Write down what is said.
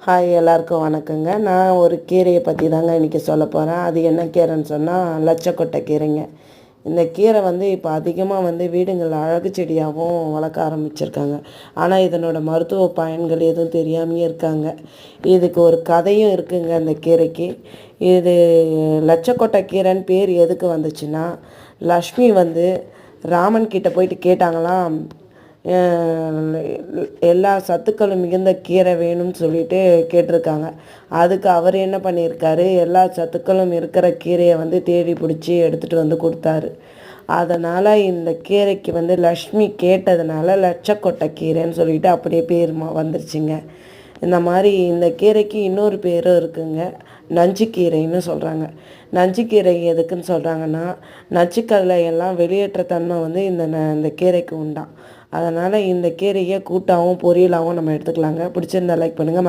Hi, எல்லாருக்கும் வணக்கங்க. நான் ஒரு கீரையை பற்றி தாங்க இன்றைக்கி சொல்ல போகிறேன். அது என்ன கீரைன்னு சொன்னால் லட்சக்கொட்டை கீரைங்க. இந்த கீரை இப்போ அதிகமாக வீடுங்களில் அழகு செடியாகவும் வளர்க்க ஆரம்பிச்சிருக்காங்க. ஆனால் இதனோட மருத்துவ பயன்கள் எதுவும் தெரியாமையே இருக்காங்க. இதுக்கு ஒரு கதையும் இருக்குங்க இந்த கீரைக்கு. இது லட்சக்கொட்டை கீரைன்னு பேர் எதுக்கு வந்துச்சுன்னா, லக்ஷ்மி ராமன் கிட்ட போயிட்டு கேட்டாங்களாம், எல்லா சத்துக்களும் மிகுந்த கீரை வேணும்னு சொல்லிட்டு கேட்டிருக்காங்க. அதுக்கு அவர் என்ன பண்ணியிருக்காரு, எல்லா சத்துக்களும் இருக்கிற கீரையை தேடி பிடிச்சி எடுத்துகிட்டு கொடுத்தாரு. அதனால் இந்த கீரைக்கு லக்ஷ்மி கேட்டதுனால லட்சக்கொட்டை கீரைன்னு சொல்லிட்டு அப்படியே பேர் வந்துருச்சுங்க. இந்த மாதிரி இந்த கீரைக்கு இன்னொரு பேரும் இருக்குங்க, நஞ்சுக்கீரைன்னு சொல்கிறாங்க. நஞ்சுக்கீரை எதுக்குன்னு சொல்கிறாங்கன்னா, நச்சுக்களை எல்லாம் வெளியேற்ற தன்மை இந்த கீரைக்கு உண்டாம். அதனால் இந்த கீரையை கூட்டாகவும் பொரியலாகவும் நம்ம எடுத்துக்கலாங்க. பிடிச்சிருந்தா லைக் பண்ணுங்கள்.